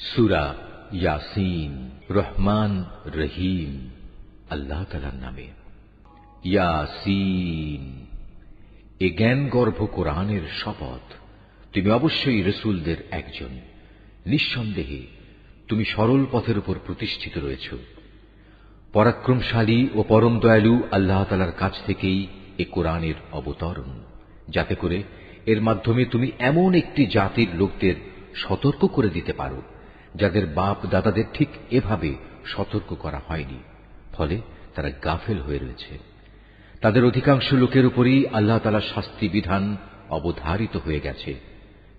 সূরা ইয়াসিন। রহমান রহিম আল্লাহ তাআলার নামে। ইয়াসিন, এ জ্ঞানগর্ভ কোরআনের শপথ। তুমি অবশ্যই রসূলদের একজন। নিঃসন্দেহে তুমি সরল পথের উপর প্রতিষ্ঠিত রয়েছ। পরাক্রমশালী ও পরম দয়ালু আল্লাহ তাআলার কাছ থেকেই এ কোরআনের অবতরণ, যাতে করে এর মাধ্যমে তুমি এমন একটি জাতির লোকদের সতর্ক করে দিতে পারো যাদের বাপ দাদাদের ঠিক এভাবে সতর্ক করা হয়নি, ফলে তারা গাফেল হয়ে রয়েছে। তাদের অধিকাংশ লোকের উপরই আল্লাহ তাআলার শাস্তি বিধান অবধারিত হয়ে গেছে,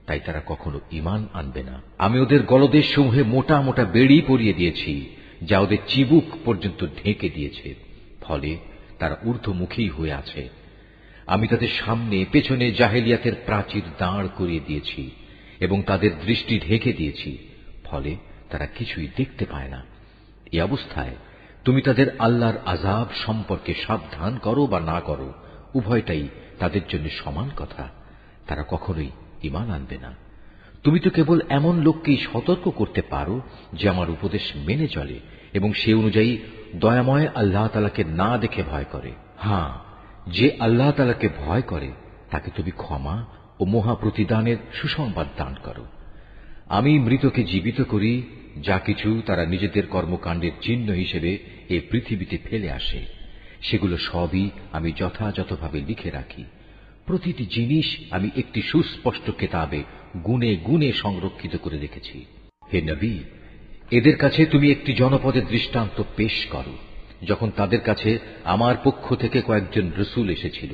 তাই তারা কখনো ঈমান আনবে না। আমি ওদের গলদেশ সমূহে মোটা মোটা বেড়ি পরিয়ে দিয়েছি, যা ওদের চিবুক পর্যন্ত ঢেকে দিয়েছে, ফলে তারা ঊর্ধ্বমুখী হয়ে আছে। আমি তাদের সামনে পেছনে জাহেলিয়াতের প্রাচীর দাঁড় করিয়ে দিয়েছি এবং তাদের দৃষ্টি ঢেকে দিয়েছি, ফলে তারা কিছুই দেখতে পায় না। এই অবস্থায় তুমি তাদের আল্লাহর আযাব সম্পর্কে সাবধান করো বা না করো, উভয়টাই তাদের জন্য সমান কথা। তারা কখনোই ঈমান আনবে না। তুমি তো কেবল এমন লোককেই সতর্ক করতে পারো যে আমার উপদেশ মেনে চলে এবং সে অনুযায়ী দয়াময় আল্লাহ তাআলাকে না দেখে ভয় করে। হ্যাঁ, যে আল্লাহ তাআলাকে ভয় করে তাকে তুমি ক্ষমা ও মহাপ্রতিদানের সুসংবাদ দান করো। আমি মৃতকে জীবিত করি, যা কিছু তারা নিজেদের কর্মকাণ্ডের চিহ্ন হিসেবে এ পৃথিবীতে ফেলে আসে, সেগুলো সবই আমি যথাযথভাবে লিখে রাখি। প্রতিটি জিনিস আমি একটি সুস্পষ্ট কেতাবে গুণে গুণে সংরক্ষিত করে রেখেছি। হে নবী, এদের কাছে তুমি একটি জনপদের দৃষ্টান্ত পেশ করো, যখন তাদের কাছে আমার পক্ষ থেকে কয়েকজন রসূল এসেছিল।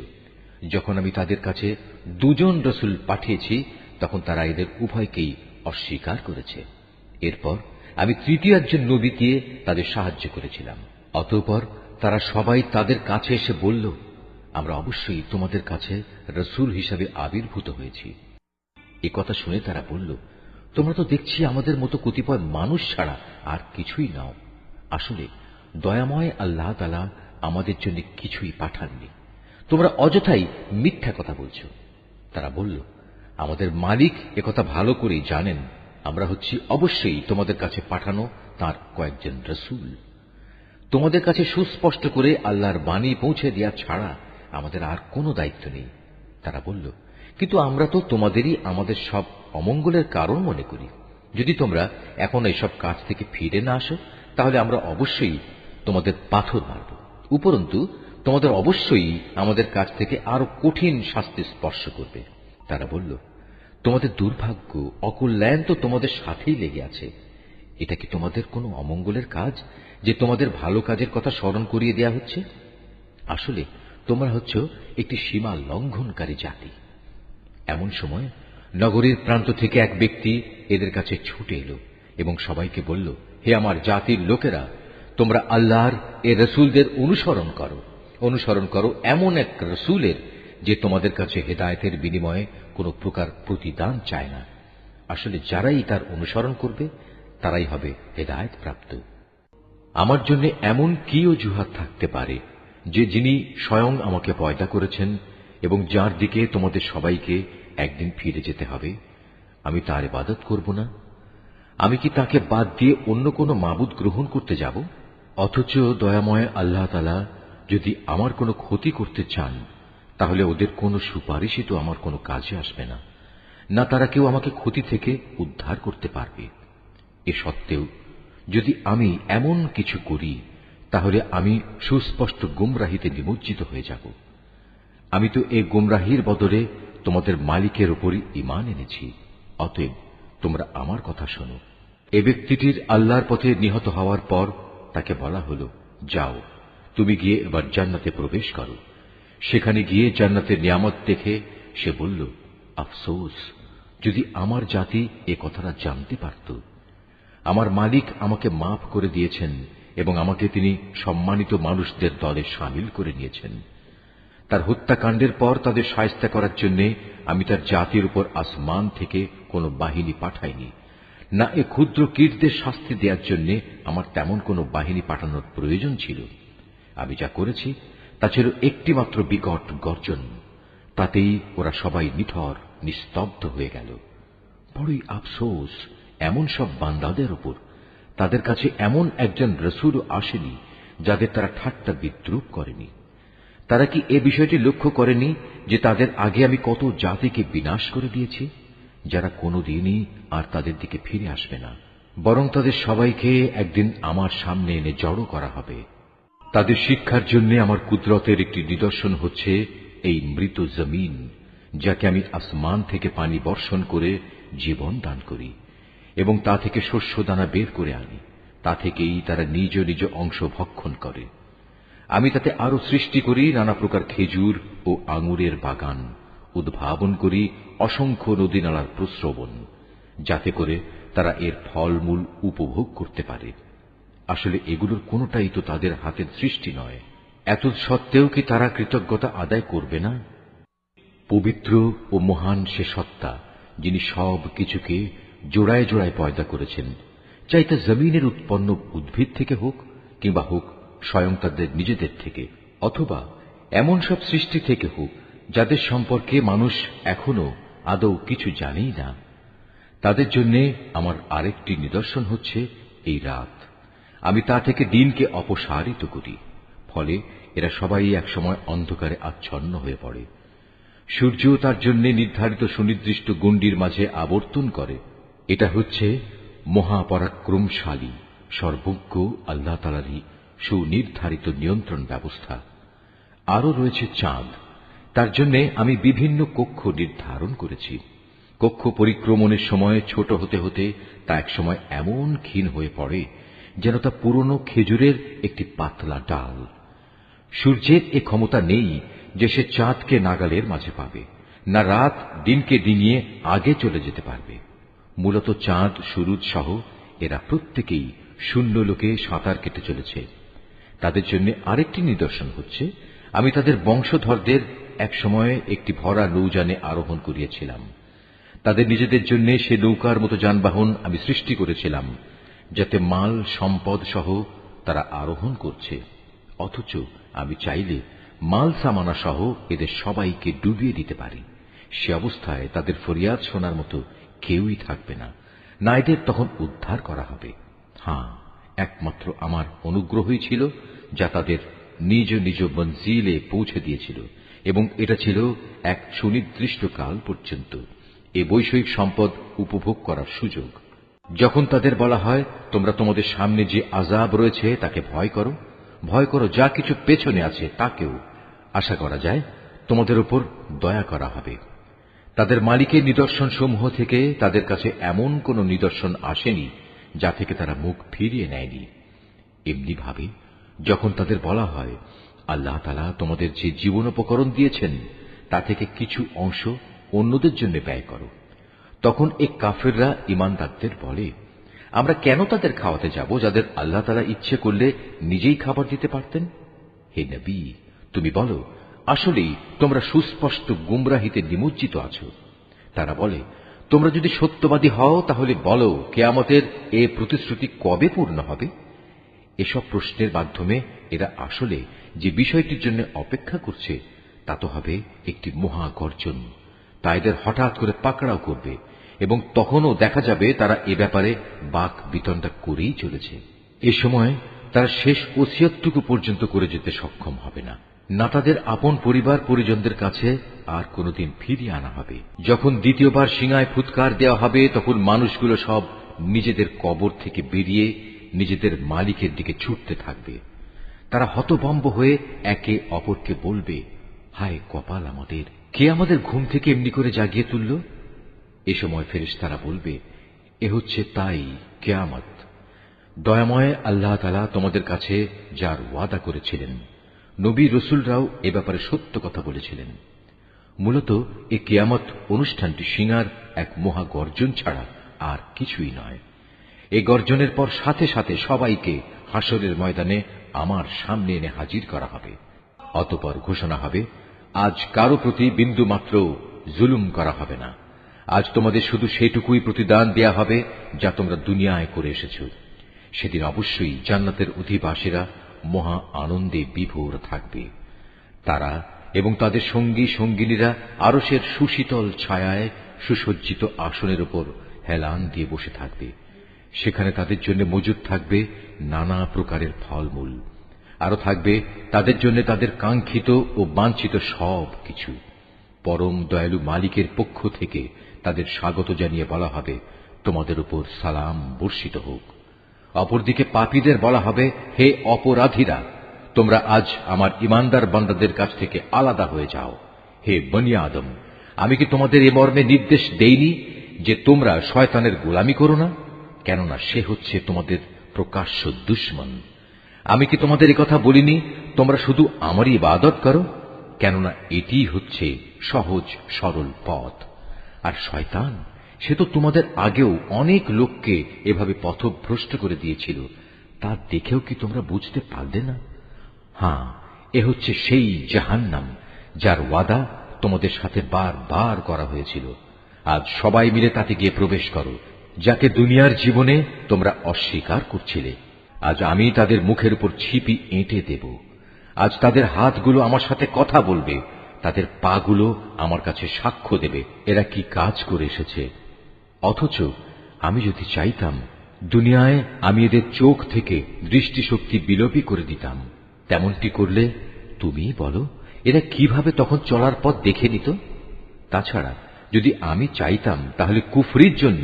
যখন আমি তাদের কাছে 2 জন রসূল পাঠিয়েছি, তখন তারা এদের উভয়কেই অস্বীকার করেছে। এরপর আমি তৃতীয় একজন নবীকে তাদের সাহায্য করেছিলাম। অতঃপর তারা সবাই তাদের কাছে এসে বলল, আমরা অবশ্যই তোমাদের কাছে রসূল হিসাবে আবির্ভূত হয়েছি। এ কথা শুনে তারা বলল, তোমরা তো দেখছি আমাদের মতো কতিপয় মানুষ ছাড়া আর কিছুই নাও। আসলে দয়াময় আল্লাহ তাআলা আমাদের জন্য কিছুই পাঠাননি, তোমরা অযথাই মিথ্যা কথা বলছ। তারা বলল, আমাদের মালিক একথা ভালো করেই জানেন, আমরা হচ্ছি অবশ্যই তোমাদের কাছে পাঠানো তার কয়েকজন রসূল। তোমাদের কাছে সুস্পষ্ট করে আল্লাহর বাণী পৌঁছে দেওয়া ছাড়া আমাদের আর কোনো দায়িত্ব নেই। তারা বলল, কিন্তু আমরা তো তোমাদেরই আমাদের সব অমঙ্গলের কারণ মনে করি। যদি তোমরা এখন এইসব কাজ থেকে ফিরে না আসো, তাহলে আমরা অবশ্যই তোমাদের পাথর মারব। উপরন্তু তোমাদের অবশ্যই আমাদের কাছ থেকে আরো কঠিন শাস্তি স্পর্শ করবে। তারা বলল, তোমাদের দুর্ভাগ্য অকল্যাণ তো তোমাদের সাথেই লেগে আছে। এটা কি তোমাদের কোনো অমঙ্গলের কাজ যে তোমাদের ভালো কাজের কথা স্মরণ করিয়ে দেয়া হচ্ছে? আসলে তোমরা হচ্ছ একটি সীমা লঙ্ঘনকারী জাতি। এমন সময় নগরীর প্রান্ত থেকে এক ব্যক্তি এদের কাছে ছুটে এলো এবং সবাইকে বলল, হে আমার জাতির লোকেরা, তোমরা আল্লাহর এ রসূলদের অনুসরণ করো এমন এক রসূলের যে তোমাদের কাছে হেদায়েতের বিনিময়ে কোনো প্রকার প্রতিদান চায় না। আসলে যারাই তার অনুসরণ করবে তারাই হবে হেদায়েত প্রাপ্ত। আমার জন্য এমন কি অজুহাত থাকতে পারে যে যিনি স্বয়ং আমাকে পয়দা করেছেন এবং যার দিকে তোমাদের সবাইকে একদিন ফিরে যেতে হবে, আমি তার ইবাদত করব না? আমি কি তাকে বাদ দিয়ে অন্য কোনো মাবুদ গ্রহণ করতে যাব? অথচ দয়াময় আল্লাহ তাআলা যদি আমার কোনো ক্ষতি করতে চান, তাহলে ওদের কোনো সুপারিশই তো আমার কোনো কাজে আসবে না, না তারা কেউ আমাকে ক্ষতি থেকে উদ্ধার করতে পারবে। এ সত্ত্বেও যদি আমি এমন কিছু করি, তাহলে আমি সুস্পষ্ট গুমরাহিতে নিমজ্জিত হয়ে যাব। আমি তো এই গুমরাহির বদলে তোমাদের মালিকের উপরই ঈমান এনেছি। অতএব তোমরা আমার কথা শোনো। এ ব্যক্তিটির আল্লাহর পথে নিহত হওয়ার পর তাকে বলা হল, যাও, তুমি গিয়ে এবার জান্নাতে প্রবেশ করো। সেখানে গিয়ে জান্নাতের নিয়ামত দেখে সে বলল, আফসোস, যদি আমার জাতি এ কথাটা জানতে পারত। আমার মালিক আমাকে মাফ করে দিয়েছেন এবং আমাকে তিনি সম্মানিত মানুষদের দলে শামিল করে নিয়েছেন। তার হত্যাকাণ্ডের পর তাদের শায়েস্তা করার জন্য আমি তার জাতির উপর আসমান থেকে কোনো বাহিনী পাঠাইনি, না এ ক্ষুদ্র কীটদের শাস্তি দেওয়ার জন্য আমার তেমন কোনো বাহিনী পাঠানোর প্রয়োজন ছিল। আমি যা করেছি তা ছিল একটিমাত্র বিকট গর্জন, তাতেই ওরা সবাই নিথর নিস্তব্ধ হয়ে গেল। বড়ই আফসোস এমন সব বান্দাদের উপর তাদের কাছে এমন একজন রসুলও আসেনি যাদের তারা ঠাট্টা বিদ্রুপ করেনি। তারা কি এ বিষয়টি লক্ষ্য করেনি যে তাদের আগে আমি কত জাতিকে বিনাশ করে দিয়েছি, যারা কোনোদিনই আর তাদের দিকে ফিরে আসবে না, বরং তাদের সবাইকে একদিন আমার সামনে এনে জড়ো করা হবে। তাদের শিক্ষার জন্য আমার কুদরতের একটি নিদর্শন হচ্ছে এই মৃত জমিন, যাকে আমি আসমান থেকে পানি বর্ষণ করে জীবন দান করি এবং তা থেকে শস্য দানা বের করে আনি। তা থেকেই তারা নিজ নিজ অংশ ভক্ষণ করে। আমি তাতে আরো সৃষ্টি করি নানা প্রকার খেজুর ও আঙুরের বাগান, উদ্ভাবন করি অসংখ্য নদী নালার প্রস্রবণ, যাতে করে তারা এর ফলমূল উপভোগ করতে পারে। আসলে এগুলোর কোনোটাই তো তাদের হাতের সৃষ্টি নয়। এত সত্ত্বেও কি তারা কৃতজ্ঞতা আদায় করবে না? পবিত্র ও মহান সে সত্তা, যিনি সব কিছুকে জোড়ায় জোড়ায় পয়দা করেছেন, চাই তা জমিনের উৎপন্ন উদ্ভিদ থেকে হোক কিংবা হোক স্বয়ং তাদের নিজেদের থেকে, অথবা এমন সব সৃষ্টি থেকে হোক যাদের সম্পর্কে মানুষ এখনো আদৌ কিছু জানেই না। তাদের জন্য আমার আরেকটি নিদর্শন হচ্ছে এই রাত। আমি তা থেকে দিনকে অপসারিত করি, ফলে এরা সবাই একসময় অন্ধকারে আচ্ছন্ন হয়ে পড়ে। সূর্য তার জন্য নির্ধারিত সুনির্দিষ্ট গণ্ডির মাঝে আবর্তন করে। এটা হচ্ছে মহাপরাক্রমশালী সর্বজ্ঞ আল্লাহ তাআলারই সুনির্ধারিত নিয়ন্ত্রণ ব্যবস্থা। আরও রয়েছে চাঁদ, তার জন্য আমি বিভিন্ন কক্ষ নির্ধারণ করেছি। কক্ষ পরিক্রমণের সময় ছোট হতে হতে তা একসময় এমন ক্ষীণ হয়ে পড়ে যেন তা পুরনো খেজুরের একটি পাতলা ডাল। সূর্যের এ ক্ষমতা নেই যে সে চাঁদকে নাগালের মাঝে পাবে, না রাত দিনকে ডিঙিয়ে আগে চলে যেতে পারবে। মূলত চাঁদ, সূরজ সহ এরা প্রত্যেকেই শূন্য লোকে সাঁতার কেটে চলেছে। তাদের জন্য আরেকটি নিদর্শন হচ্ছে, আমি তাদের বংশধরদের এক সময়ে একটি ভরা নৌযানে আরোহণ করিয়েছিলাম। তাদের নিজেদের জন্য সে নৌকার মতো যানবাহন আমি সৃষ্টি করেছিলাম, যাতে মাল সম্পদ সহ তারা আরোহণ করছে। অথচ আমি চাইলে মাল সামানা সহ এদের সবাইকে ডুবিয়ে দিতে পারি। সে অবস্থায় তাদের ফরিয়াদ শোনার মতো কেউই থাকবে না, না এদের তখন উদ্ধার করা হবে। হ্যাঁ, একমাত্র আমার অনুগ্রহই ছিল যা তাদের নিজ নিজ মঞ্জিলে পৌঁছে দিয়েছিল, এবং এটা ছিল এক সুনির্দিষ্ট কাল পর্যন্ত এ বৈষয়িক সম্পদ উপভোগ করার সুযোগ। যখন তাদের বলা হয়, তোমরা তোমাদের সামনে যে আযাব রয়েছে তাকে ভয় করো, ভয় করো যা কিছু পেছনে আছে তাকেও, আশা করা যায় তোমাদের উপর দয়া করা হবে। তাদের মালিকের নিদর্শন সমূহ থেকে তাদের কাছে এমন কোন নিদর্শন আসেনি যা থেকে তারা মুখ ফিরিয়ে নেয়নি। এমনি ভাবে যখন তাদের বলা হয়, আল্লাহ তাআলা তোমাদের যে জীবনোপকরণ দিয়েছেন তা থেকে কিছু অংশ অন্যদের জন্য ব্যয় করো, তখন এই কাফেররা ঈমানদারদের বলে, আমরা কেন তাদের খাওয়াতে যাব যাদের আল্লাহ তাআলা ইচ্ছে করলে নিজেই খাবার দিতে পারতেন। হে নবী, তুমি বলো, আসলেই তোমরা সুস্পষ্ট গুমরাহিতে নিমজ্জিত আছো। তারা বলে, তোমরা যদি সত্যবাদী হও তাহলে বলো, কিয়ামতের এ প্রতিশ্রুতি কবে পূর্ণ হবে? এসব প্রশ্নের মাধ্যমে এরা আসলে যে বিষয়টির জন্য অপেক্ষা করছে তা তো হবে একটি মহাগর্জন। তা এদের হঠাৎ করে পাকড়াও করবে, এবং তখনও দেখা যাবে তারা এ ব্যাপারে বাক বিতণ্ডা করেই চলেছে। এ সময় তারা শেষ ওসিয়তটুকু পর্যন্ত করে যেতে সক্ষম হবে না, না তাদের আপন পরিবার পরিজনদের কাছে আর কোনোদিন ফিরিয়ে আনা হবে। যখন দ্বিতীয়বার সিঙায় ফুৎকার দেওয়া হবে, তখন মানুষগুলো সব নিজেদের কবর থেকে বেরিয়ে নিজেদের মালিকের দিকে ছুটতে থাকবে। তারা হতভম্ব হয়ে একে অপরকে বলবে, হায় কপাল আমাদের, কে আমাদের ঘুম থেকে এমনি করে জাগিয়ে তুলল? এ সময় ফেরেশতারা বলবে, এ হচ্ছে তাই কিয়ামত। দয়াময় আল্লাহ তাআলা তোমাদের কাছে যার ওয়াদা করেছিলেন, নবী রসুলরাও এ ব্যাপারে সত্য কথা বলেছিলেন। মূলত এই কিয়ামত অনুষ্ঠানটি সিঙার এক মহা গর্জন ছাড়া আর কিছুই নয়। এই গর্জনের পর সাথে সাথে সবাইকে হাসরের ময়দানে আমার সামনে এনে হাজির করা হবে। অতঃপর ঘোষণা হবে, আজ কারো প্রতি বিন্দু মাত্র জুলুম করা হবে না। আজ তোমাদের শুধু সেটুকুই প্রতিদান দেয়া হবে যা তোমরা দুনিয়ায় করে এসেছ। সেদিন অবশ্যই জান্নাতের অধিবাসীরা মহা আনন্দে বিভোর থাকবে। তারা এবং তাদের সঙ্গী সঙ্গিনীরা আরশের সুশীতল ছায়ায় সুসজ্জিত আসনের উপর হেলান দিয়ে বসে থাকবে। সেখানে তাদের জন্য মজুদ থাকবে নানা প্রকারের ফলমূল, আরো থাকবে তাদের জন্য তাদের কাঙ্ক্ষিত ও বাঞ্ছিত সব কিছু। পরম দয়ালু মালিকের পক্ষ থেকে তাদের স্বাগত জানিয়ে বলা হবে, তোমাদের উপর সালাম বর্ষিত হোক। অপরদিকে পাপীদের বলা হবে, হে অপরাধীরা, তোমরা আজ আমার ইমানদার বান্দাদের কাছ থেকে আলাদা হয়ে যাও। হে বনি আদম, আমি কি তোমাদের এ মর্মে নির্দেশ দেইনি যে তোমরা শয়তানের গোলামি করো না? কেননা সে হচ্ছে তোমাদের প্রকাশ্য দুশমন। আমি কি তোমাদের কথা বলিনি তোমরা শুধু আমারই ইবাদত করো? কেননা এটি হচ্ছে সহজ সরল পথ। আর শয়তান, সে তো তোমাদের আগেও অনেক লোককে এভাবে পথভ্রষ্ট করে দিয়েছিল, তা দেখেও কি তোমরা বুঝতে পারলে না? হ্যাঁ, এ হচ্ছে সেই জাহান্নাম যার ওয়াদা তোমাদের সাথে বারবার করা হয়েছিল। আজ সবাই মিলে তাতে গিয়ে প্রবেশ করো, যাকে দুনিয়ার জীবনে তোমরা অস্বীকার করছিলে। আজ আমি তাদের মুখের উপর ছিপি এঁটে দেব। আজ তাদের হাতগুলো আমার সাথে কথা বলবে, তাদের পাগুলো আমার কাছে সাক্ষ্য দেবে এরা কি কাজ করে এসেছে। অথচ আমি যদি চাইতাম, দুনিয়ায় আমি এদের চোখ থেকে দৃষ্টিশক্তি বিলোপী করে দিতাম। তেমনটি করলে তুমি বলো, এরা কিভাবে তখন চলার পথ দেখে নিত? তাছাড়া যদি আমি চাইতাম, তাহলে কুফরির জন্য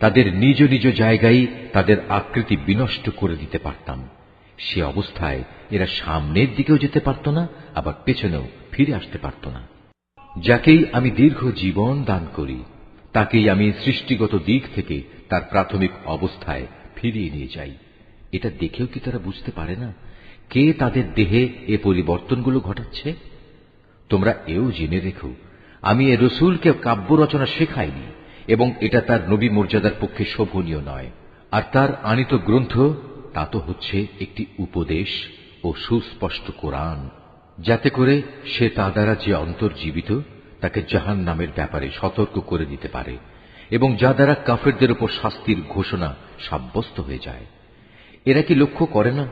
তাদের নিজ নিজ জায়গায় তাদের আকৃতি বিনষ্ট করে দিতে পারতাম। সে অবস্থায় এরা সামনের দিকেও যেতে পারত না, আবার পেছনেও ফিরে আসতে পারত না। যাকেই আমি দীর্ঘ জীবন দান করি, তাকেই আমি সৃষ্টিগত দিক থেকে তার প্রাথমিক অবস্থায় ফিরিয়ে নিয়ে যাই। এটা দেখেও কি তারা বুঝতে পারে না কে তাদের দেহে এ পরিবর্তনগুলো ঘটাচ্ছে? তোমরা এও জেনে রেখো, আমি এ রসুলকে কাব্য রচনা শেখাইনি, এবং এটা তার নবী মর্যাদার পক্ষে শোভনীয় নয়। আর তার আনিত গ্রন্থ তা তো হচ্ছে একটি উপদেশ ও সুস্পষ্ট কোরআন, যাতে করে সে তা দ্বারা যে অন্তর্জীবিত তাকে জাহান্নামের ব্যাপারে সতর্ক করে দিতে পারে, এবং যা দ্বারা কাফেরদের উপর শাস্তির ঘোষণা সাব্যস্ত হয়ে যায়। এরা কি লক্ষ্য করে না,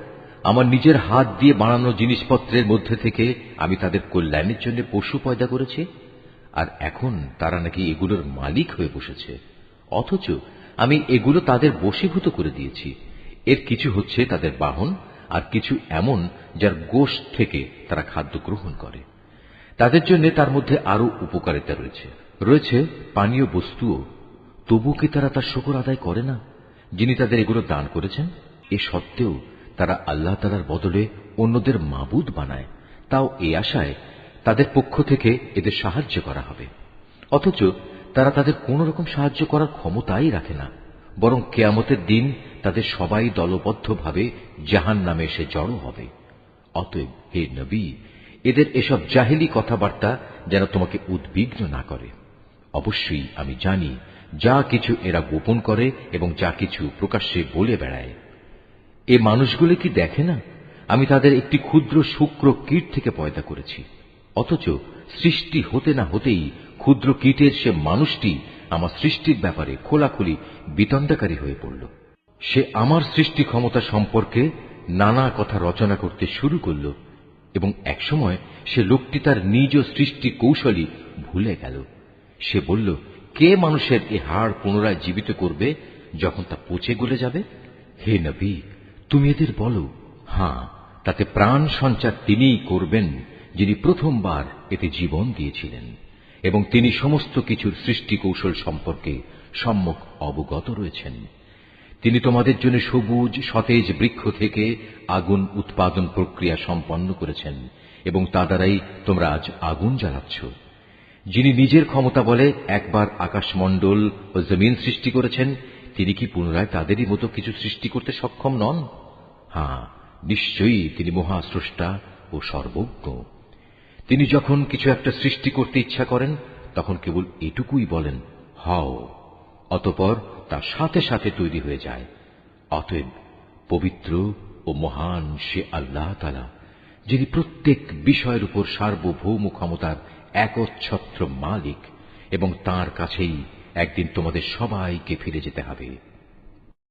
আমার নিজের হাত দিয়ে বানানো জিনিসপত্রের মধ্যে থেকে আমি তাদের কল্যাণের জন্য পশু পয়দা করেছি, আর এখন তারা নাকি এগুলোর মালিক হয়ে বসেছে। অথচ আমি এগুলো তাদের বশীভূত করে দিয়েছি। এর কিছু হচ্ছে তাদের বাহন, আর কিছু এমন যার গোশত থেকে তারা খাদ্য গ্রহণ করে। তাদের জন্য তার মধ্যে আরো উপকারিতা রয়েছে পানীয় বস্তুও। তবু কি তারা তার শুকর আদায় করে না, যিনি তাদের এগুলো দান করেছেন? এ সত্ত্বেও তারা আল্লাহ তাআলার বদলে অন্যদের মাবুদ বানায়, তাও এই আশায় তাদের পক্ষ থেকে এদের সাহায্য করা হবে। অথচ তারা তাদের কোন রকম সাহায্য করার ক্ষমতাই রাখে না, বরং কিয়ামতের দিন তাদের সবাই দলবদ্ধভাবে জাহান্নামে এসে জড়ো হবে। অতএব হে নবী, এদের এসব জাহেলি কথাবার্তা যেন তোমাকে উদ্বিগ্ন না করে। অবশ্যই আমি জানি যা কিছু এরা গোপন করে এবং যা কিছু প্রকাশ্যে বলে বেড়ায়। এ মানুষগুলো কি দেখে না আমি তাদের একটি ক্ষুদ্র শুক্র কীট থেকে পয়দা করেছি? অথচ সৃষ্টি হতে না হতেই ক্ষুদ্র কীটের সে মানুষটি আমার সৃষ্টির ব্যাপারে খোলাখুলি বিতণ্ডাকারী হয়ে পড়ল। সে আমার সৃষ্টি ক্ষমতা সম্পর্কে নানা কথা রচনা করতে শুরু করল, এবং একসময় সে লোকটি তার নিজ সৃষ্টি কৌশলী ভুলে গেল। সে বলল, কে মানুষের এ হাড় পুনরায় জীবিত করবে যখন তা পচে গলে যাবে? হে নবী, তুমি এদের বলো, হ্যাঁ, তাতে প্রাণ সঞ্চার তিনিই করবেন যিনি প্রথমবার এতে জীবন দিয়েছিলেন, এবং তিনি সমস্ত কিছুর সৃষ্টি কৌশল সম্পর্কে সম্যক অবগত রয়েছেন। তিনি তোমাদের জন্য সবুজ সতেজ বৃক্ষ থেকে আগুন উৎপাদন প্রক্রিয়া সম্পন্ন করেছেন, এবং তা দ্বারাই তোমরা আজ আগুন জ্বালাচ্ছ। যিনি নিজের ক্ষমতা বলে একবার আকাশমণ্ডল ও জমিন সৃষ্টি করেছেন, তিনি কি পুনরায় তাদেরই মতো কিছু সৃষ্টি করতে সক্ষম নন? হ্যাঁ, নিশ্চয়ই তিনি মহাস্রষ্টা ও সর্বজ্ঞ। তিনি যখন কিছু একটা সৃষ্টি করতে ইচ্ছা করেন, তখন কেবল এটুকুই বলেন, হও, অতঃপর তা সাথে সাথে তৈরি হয়ে যায়। অতএব পবিত্র ও মহান সে আল্লাহ তাআলা, যিনি প্রত্যেক বিষয়ের উপর সার্বভৌম ক্ষমতার একচ্ছত্র মালিক, এবং তাঁর কাছেই একদিন তোমাদের সবাইকে ফিরে যেতে হবে।